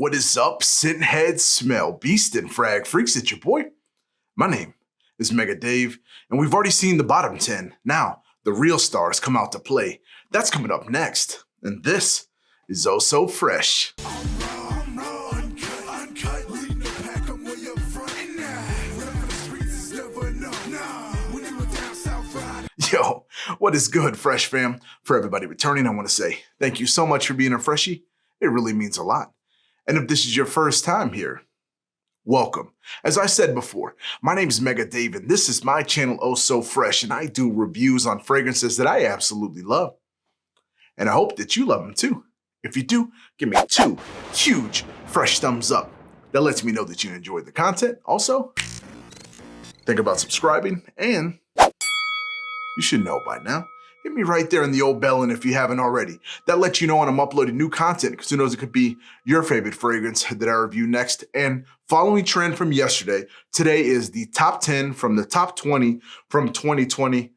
What is up, scent heads, smell beast, and frag freaks? It's your boy. My name is Mega Dave, and we've already seen the bottom 10. Now, the real stars come out to play. That's coming up next. And this is Oh So Fraiche. Yo, what is good, Fresh fam? For everybody returning, I want to say thank you so much for being a freshie. It really means a lot. And if this is your first time here, welcome. As I said before, my name is Mega Dave, and this is my channel, Oh So Fraiche, and I do reviews on fragrances that I absolutely love. And I hope that you love them too. If you do, give me 2 huge fresh thumbs up. That lets me know that you enjoyed the content. Also, think about subscribing, and you should know by now. Hit me right there in the old bell, and if you haven't already, that lets you know when I'm uploading new content, because who knows, it could be your favorite fragrance that I review next. And following trend from yesterday, today is the top 10 from the top 20 from 2020.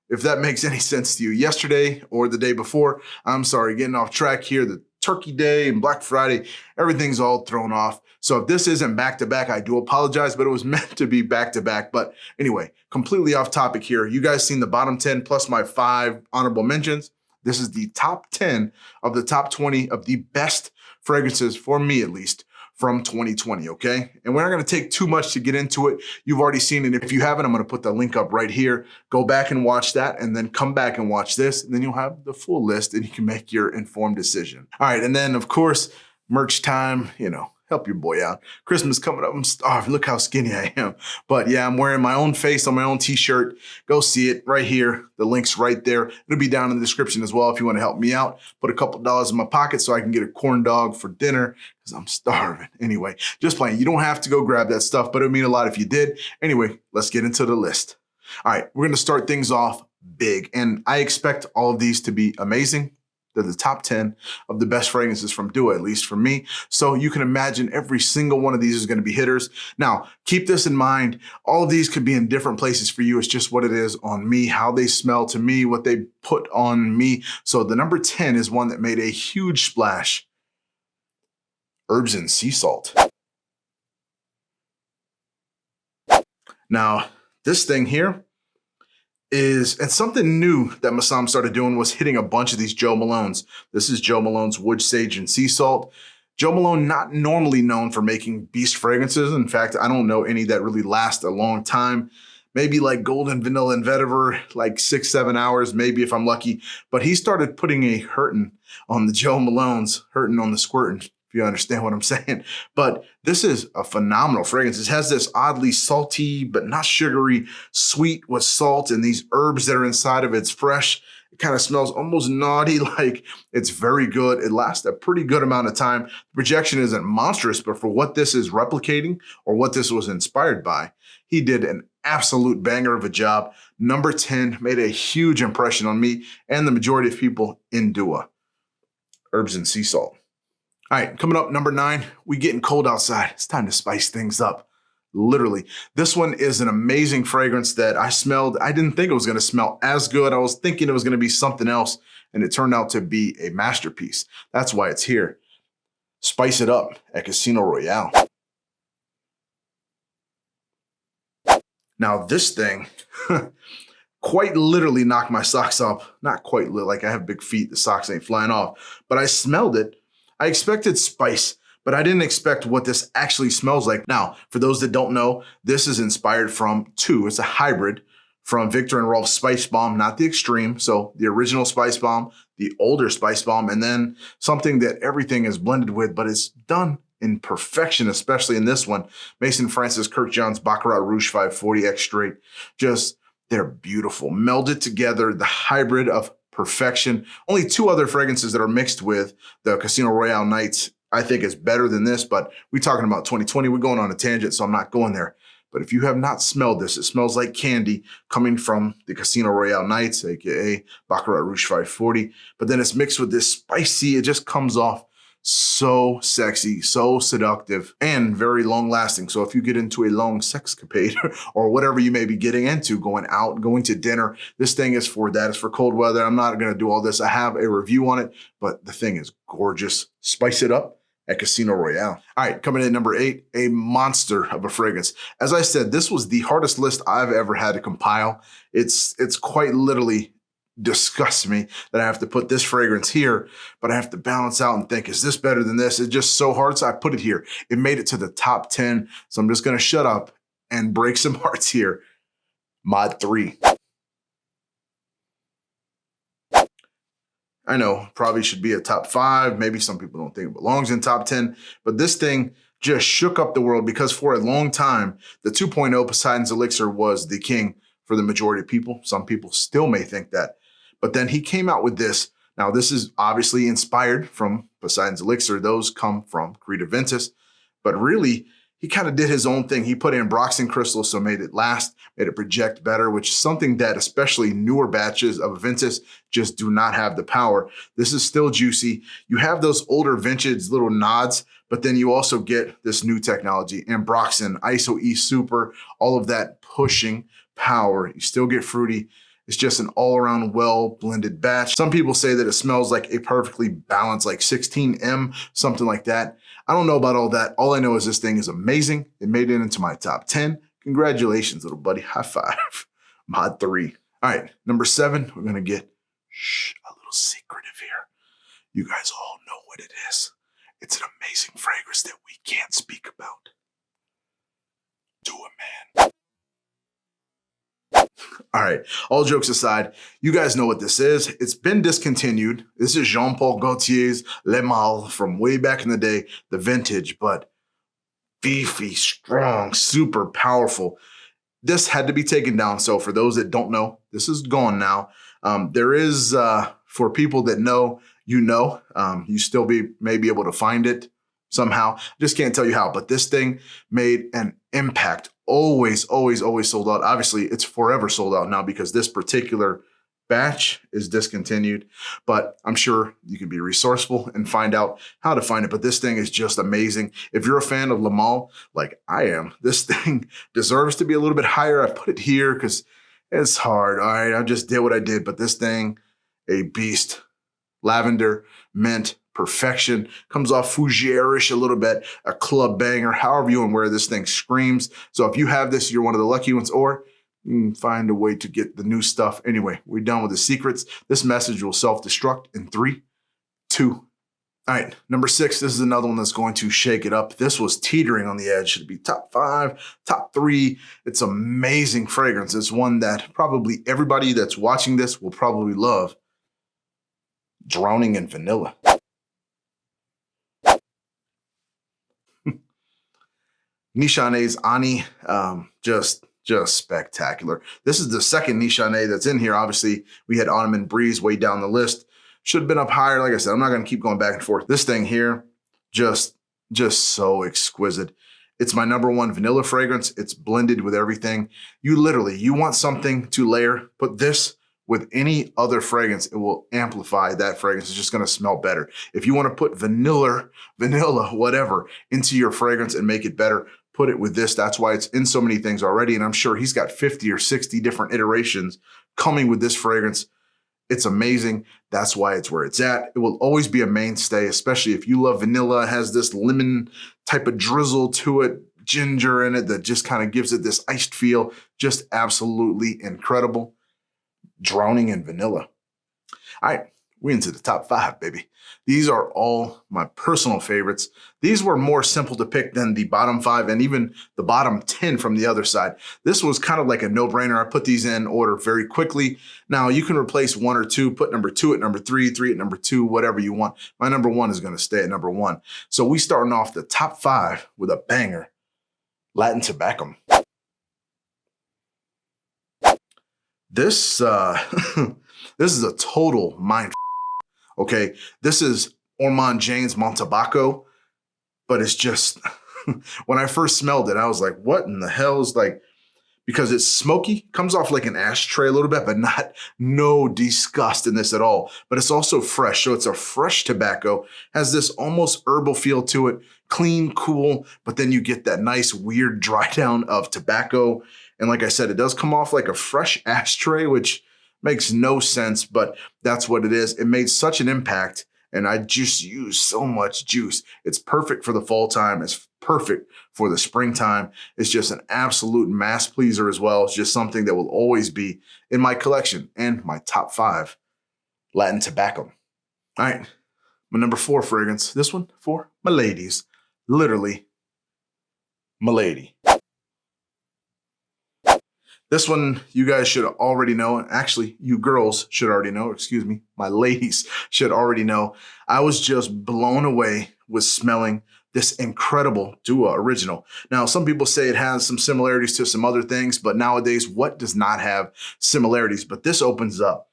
If that makes any sense to you, yesterday or the day before, I'm sorry, getting off track here. The Turkey Day and Black Friday, everything's all thrown off. So if this isn't back-to-back, I do apologize, but it was meant to be back-to-back. But anyway, completely off topic here. You guys seen the bottom 10 plus my 5 honorable mentions. This is the top 10 of the top 20 of the best fragrances, for me at least, from 2020, okay? And we're not gonna take too much to get into it. You've already seen it. If you haven't, I'm gonna put the link up right here. Go back and watch that, and then come back and watch this, and then you'll have the full list, and you can make your informed decision. All right, and then of course, merch time, you know, help your boy out. Christmas coming up, I'm starving. Look how skinny I am. But yeah, I'm wearing my own face on my own t-shirt. Go see it right here. The link's right there. It'll be down in the description as well if you want to help me out. Put a couple dollars in my pocket so I can get a corn dog for dinner because I'm starving. Anyway, just playing. You don't have to go grab that stuff, but it would mean a lot if you did. Anyway, let's get into the list. All right, we're going to start things off big, and I expect all of these to be amazing. They're the top 10 of the best fragrances from Dua, at least for me. So you can imagine every single one of these is going to be hitters. Now, keep this in mind. All of these could be in different places for you. It's just what it is on me, how they smell to me, what they put on me. So the number 10 is one that made a huge splash. Herbs and sea salt. Now, this thing here and something new that Mahsam started doing was hitting a bunch of these Jo Malones. This is Jo Malone's Wood Sage and Sea Salt. Jo Malone, not normally known for making beast fragrances. In fact, I don't know any that really last a long time. Maybe like Golden Vanilla and Vetiver, like 6-7 hours, maybe if I'm lucky. But he started putting a hurtin' on the Jo Malones, hurtin' on the squirtin'. You understand what I'm saying? But this is a phenomenal fragrance. It has this oddly salty, but not sugary, sweet with salt and these herbs that are inside of it. It's fresh. It kind of smells almost naughty, like it's very good. It lasts a pretty good amount of time. The projection isn't monstrous, but for what this is replicating or what this was inspired by, he did an absolute banger of a job. Number 10 made a huge impression on me and the majority of people in Dua. Herbs and sea salt. All right, coming up, number 9, we getting cold outside. It's time to spice things up, literally. This one is an amazing fragrance that I smelled. I didn't think it was gonna smell as good. I was thinking it was gonna be something else, and it turned out to be a masterpiece. That's why it's here. Spice it up at Casino Royale. Now this thing, quite literally knocked my socks off. Not quite like I have big feet, the socks ain't flying off, but I smelled it. I expected spice, but I didn't expect what this actually smells like. Now, for those that don't know, this is inspired from 2. It's a hybrid from Viktor and Rolf's Spice Bomb, not the extreme. So the original Spice Bomb, the older Spice Bomb, and then something that everything is blended with, but it's done in perfection, especially in this one. Mason Francis Kirkjohn's Baccarat Rouge 540 X Straight. Just, they're beautiful. Melded together, the hybrid of perfection. Only 2 other fragrances that are mixed with the Casino Royale Nights I think is better than this, but we're talking about 2020. We're going on a tangent, so I'm not going there. But if you have not smelled this, it smells like candy coming from the Casino Royale Nights, aka Baccarat Rouge 540. But then it's mixed with this spicy, it just comes off so sexy, so seductive, and very long lasting. So if you get into a long sexcapade or whatever you may be getting into, going out, going to dinner, this thing is for that. It's for cold weather. I'm not going to do all this. I have a review on it, but the thing is gorgeous. Spice it up at Casino Royale. All right, coming in at number 8, a monster of a fragrance. As I said, this was the hardest list I've ever had to compile. It's quite literally disgusts me that I have to put this fragrance here, but I have to balance out and think, is this better than this? It's just so hard, so I put it here. It made it to the top 10, so I'm just gonna shut up and break some hearts here. Mod 3. I know, probably should be a top 5. Maybe some people don't think it belongs in top 10, but this thing just shook up the world because for a long time, the 2.0 Poseis Elixir was the king for the majority of people. Some people still may think that. But then he came out with this. Now, this is obviously inspired from Poseis Elixir. Those come from Aventus. But really, he kind of did his own thing. He put in Broxton crystals, so made it last, made it project better, which is something that especially newer batches of Aventus just do not have the power. This is still juicy. You have those older vintage little nods, but then you also get this new technology and Broxton, ISO E Super, all of that pushing power. You still get fruity. It's just an all-around well-blended batch. Some people say that it smells like a perfectly balanced, like 16M, something like that. I don't know about all that. All I know is this thing is amazing. It made it into my top 10. Congratulations, little buddy. High five. Mod 3. All right, number 7, we're going to get a little secretive here. You guys all know what it is. It's an amazing fragrance that we can't speak about. Dua, man. All right, all jokes aside, you guys know what this is. It's been discontinued. This is Jean-Paul Gaultier's Le Male from way back in the day, the vintage, but beefy, strong, super powerful. This had to be taken down. So for those that don't know, this is gone now. There is, for people that know, you still may be able to find it somehow. Just can't tell you how, but this thing made an impact. Always, always, always sold out. Obviously, it's forever sold out now because this particular batch is discontinued, but I'm sure you can be resourceful and find out how to find it. But this thing is just amazing. If you're a fan of Le Male, like I am, this thing deserves to be a little bit higher. I put it here because it's hard. All right, I just did what I did, but this thing, a beast. Lavender, mint, perfection. Comes off fougere-ish a little bit, a club banger, however you want to wear this thing screams. So if you have this, you're one of the lucky ones, or you can find a way to get the new stuff. Anyway, we're done with the secrets. This message will self-destruct in 3, 2. All right, number 6, this is another one that's going to shake it up. This was teetering on the edge. Should be top 5, top 3. It's amazing fragrance. It's one that probably everybody that's watching this will probably love. Drowning in Vanilla. Nishane Ani, just spectacular. This is the second Nishane that's in here. Obviously, we had Ottoman Breeze way down the list. Should have been up higher. Like I said, I'm not going to keep going back and forth. This thing here, just so exquisite. It's my number 1 vanilla fragrance. It's blended with everything. You want something to layer, put this with any other fragrance, it will amplify that fragrance. It's just going to smell better. If you want to put vanilla, whatever, into your fragrance and make it better, put it with this. That's why it's in so many things already. And I'm sure he's got 50 or 60 different iterations coming with this fragrance. It's amazing. That's why it's where it's at. It will always be a mainstay, especially if you love vanilla. It has this lemon type of drizzle to it, ginger in it that just kind of gives it this iced feel. Just absolutely incredible. Drowning in Vanilla. All right, we're into the top 5, baby. These are all my personal favorites. These were more simple to pick than the bottom 5 and even the bottom 10 from the other side. This was kind of like a no-brainer. I put these in order very quickly. Now, you can replace 1 or 2, put number 2 at number 3, 3 at number 2, whatever you want. My number 1 is going to stay at number 1. So we starting off the top 5 with a banger, Latin Tobacco. This this is a total mind. Okay, this is Ormond Jane's Montabaco, but it's just when I first smelled it, I was like, "What in the hell is like?" Because it's smoky, comes off like an ashtray a little bit, but no disgust in this at all. But it's also fresh, so it's a fresh tobacco. Has this almost herbal feel to it, clean, cool, but then you get that nice weird dry down of tobacco. And like I said, it does come off like a fresh ashtray, which makes no sense, but that's what it is. It made such an impact and I just use so much juice. It's perfect for the fall time. It's perfect for the springtime. It's just an absolute mass pleaser as well. It's just something that will always be in my collection and my top 5 Latin tobacco. All right, my number 4 fragrance, this one for my ladies, literally Mlady. This one you guys should already know. Actually, you girls should already know. Excuse me. My ladies should already know. I was just blown away with smelling this incredible Dua original. Now, some people say it has some similarities to some other things, but nowadays, what does not have similarities? But this opens up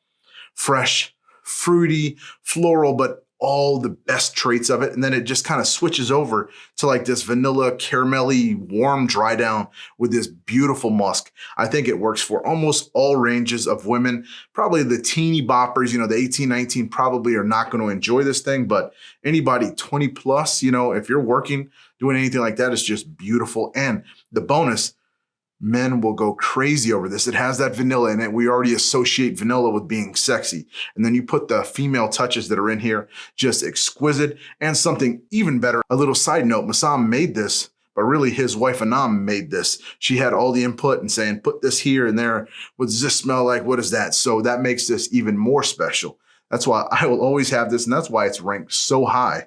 fresh, fruity, floral, but all the best traits of it. And then it just kind of switches over to like this vanilla, caramelly, warm dry down with this beautiful musk. I think it works for almost all ranges of women. Probably the teeny boppers, the 18, 19 probably are not going to enjoy this thing, but anybody 20 plus, if you're working, doing anything like that, it's just beautiful. And the bonus, men will go crazy over this. It has that vanilla in it. We already associate vanilla with being sexy. And then you put the female touches that are in here, just exquisite. And something even better, a little side note, Mahsam made this, but really his wife Anam made this. She had all the input and saying, put this here and there. What does this smell like? What is that? So that makes this even more special. That's why I will always have this. And that's why it's ranked so high.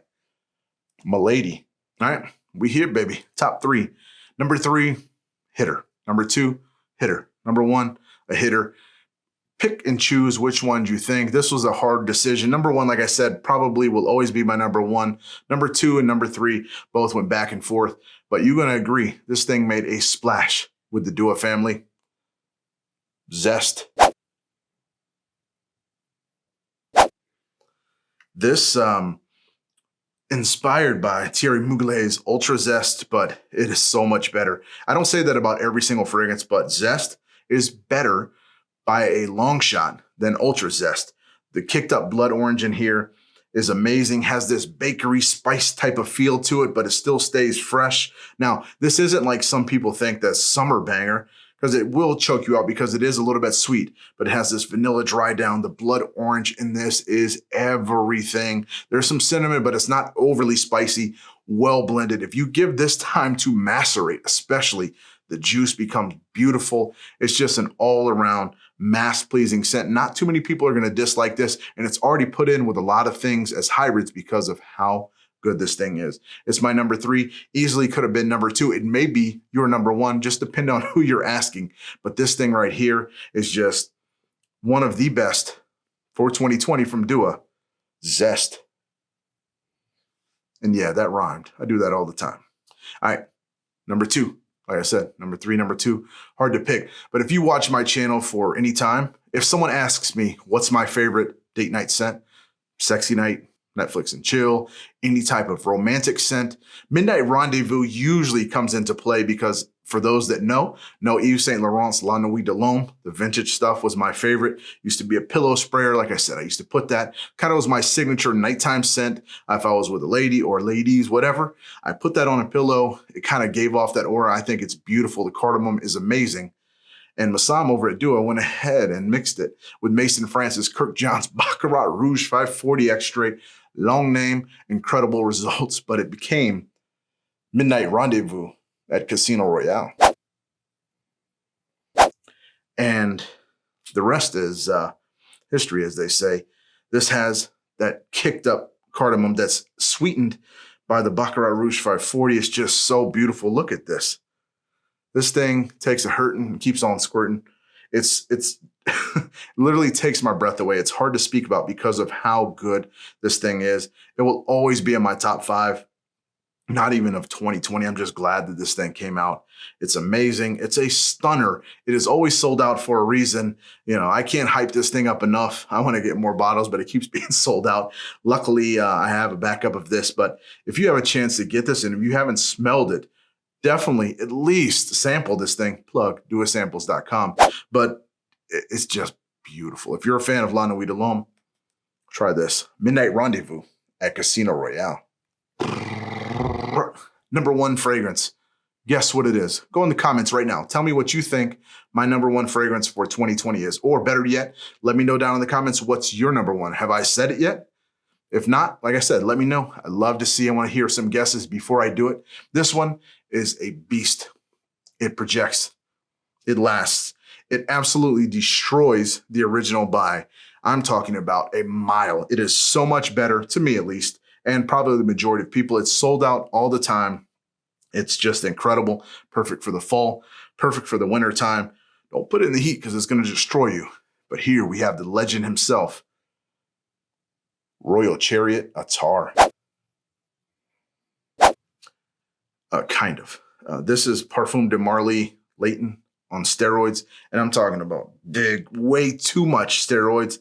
Mlady. All right, we here, baby. Top 3. Number 3, hitter. Number 2, hitter. Number 1, a hitter. Pick and choose which ones you think. This was a hard decision. Number 1, like I said, probably will always be my number 1. Number 2 and number 3 both went back and forth. But you're going to agree, this thing made a splash with the Dua family. Zest. This, inspired by Thierry Mugler's Ultra Zest, but it is so much better. I don't say that about every single fragrance, but Zest is better by a long shot than Ultra Zest. The kicked up blood orange in here is amazing, has this bakery spice type of feel to it, but it still stays fresh. Now, this isn't like some people think that summer banger, because it will choke you out because it is a little bit sweet, but it has this vanilla dry down. The blood orange in this is everything. There's some cinnamon, but it's not overly spicy, well blended. If you give this time to macerate, especially, the juice becomes beautiful. It's just an all around mass pleasing scent. Not too many people are going to dislike this, and it's already put in with a lot of things as hybrids because of how good this thing is. It's my number 3. Easily could have been number 2. It may be your number 1, just depending on who you're asking. But this thing right here is just one of the best for 2020 from Dua. Zest. And yeah, that rhymed. I do that all the time. All right, number 2. Like I said, number 3, number 2, hard to pick. But if you watch my channel for any time, if someone asks me, what's my favorite date night scent? Sexy night, Netflix and chill, any type of romantic scent. Midnight Rendezvous usually comes into play because for those that know Yves Saint Laurent's La Nuit de l'Homme, the vintage stuff was my favorite. Used to be a pillow sprayer. Like I said, I used to put that, kind of was my signature nighttime scent. If I was with a lady or ladies, whatever, I put that on a pillow. It kind of gave off that aura. I think it's beautiful. The cardamom is amazing. And Mahsam over at Dua went ahead and mixed it with Mason Francis Kirkjohn's Baccarat Rouge 540 extrait. Long name, incredible results, but it became Midnight Rendezvous at Casino Royale. And the rest is history, as they say. This has that kicked up cardamom that's sweetened by the Baccarat Rouge 540. It's just so beautiful. Look at this. This thing takes a hurting and keeps on squirting. It's literally takes my breath away. It's hard to speak about because of how good this thing is. It will always be in my top 5, not even of 2020. I'm just glad that this thing came out. It's amazing. It's a stunner. It is always sold out for a reason. I can't hype this thing up enough. I want to get more bottles, but it keeps being sold out. Luckily, I have a backup of this, but if you have a chance to get this and if you haven't smelled it, definitely at least sample this thing. Plug, duasamples.com. But it's just beautiful. If you're a fan of La Nuit de l'Homme, try this. Midnight Rendezvous at Casino Royale. Number 1 fragrance. Guess what it is? Go in the comments right now. Tell me what you think my number 1 fragrance for 2020 is. Or better yet, let me know down in the comments what's your number 1. Have I said it yet? If not, like I said, let me know. I'd love to see. I want to hear some guesses before I do it. This one is a beast. It projects. It lasts. It absolutely destroys the original buy. I'm talking about a mile. It is so much better, to me at least, and probably the majority of people. It's sold out all the time. It's just incredible. Perfect for the fall. Perfect for the winter time. Don't put it in the heat because it's going to destroy you. But here we have the legend himself. Royal Chariot Attar. Kind of. This is Parfum de Marly Leighton on steroids. And I'm talking about big, way too much steroids,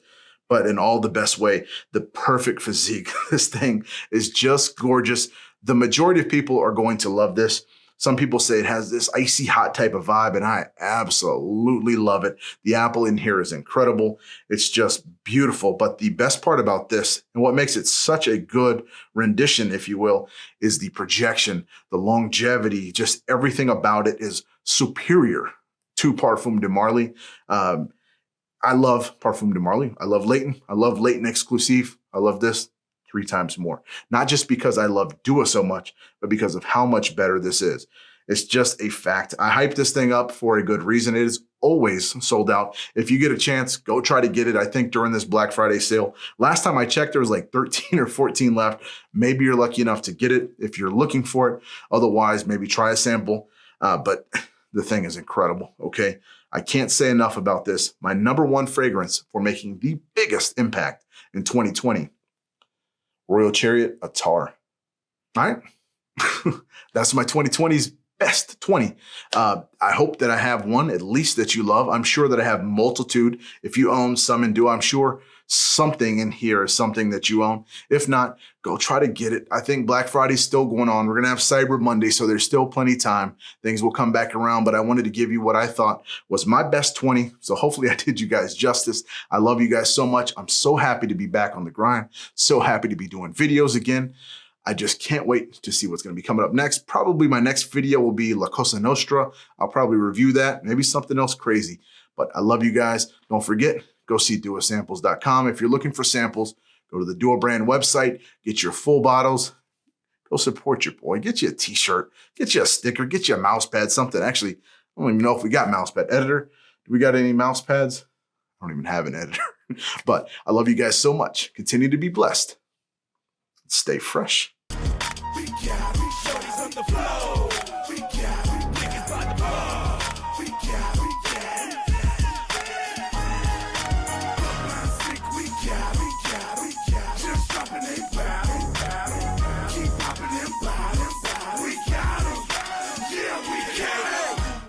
but in all the best way. The perfect physique. This thing is just gorgeous. The majority of people are going to love this. Some people say it has this icy hot type of vibe, and I absolutely love it. The apple in here is incredible. It's just beautiful. But the best part about this, and what makes it such a good rendition, if you will, is the projection, the longevity, just everything about it is superior to Parfum de Marly. I love Parfum de Marly. I love Leighton. I love Leighton Exclusive. I love this 3 times more. Not just because I love Dua so much, but because of how much better this is. It's just a fact. I hype this thing up for a good reason. It is always sold out. If you get a chance, go try to get it. I think during this Black Friday sale, last time I checked, there was like 13 or 14 left. Maybe you're lucky enough to get it if you're looking for it. Otherwise, maybe try a sample. But the thing is incredible, okay? I can't say enough about this. My #1 fragrance for making the biggest impact in 2020. Royal Chariot Attar. All right. That's my 2020's best 20. I hope that I have one at least that you love. I'm sure that I have multitude. If you own some in Dua, I'm sure something in here is something that you own. If not, go try to get it. I think Black Friday's still going on. We're going to have Cyber Monday, so there's still plenty of time. Things will come back around, but I wanted to give you what I thought was my best 20. So hopefully I did you guys justice. I love you guys so much. I'm so happy to be back on the grind. So happy to be doing videos again. I just can't wait to see what's going to be coming up next. Probably my next video will be La Cosa Nostra. I'll probably review that. Maybe something else crazy. But I love you guys. Don't forget, go see duasamples.com. If you're looking for samples, go to the Dua brand website, get your full bottles, go support your boy, get you a t-shirt, get you a sticker, get you a mouse pad, something. Actually, I don't even know if we got mouse pad. Editor, do we got any mouse pads? I don't even have an editor. But I love you guys so much. Continue to be blessed. Stay fresh.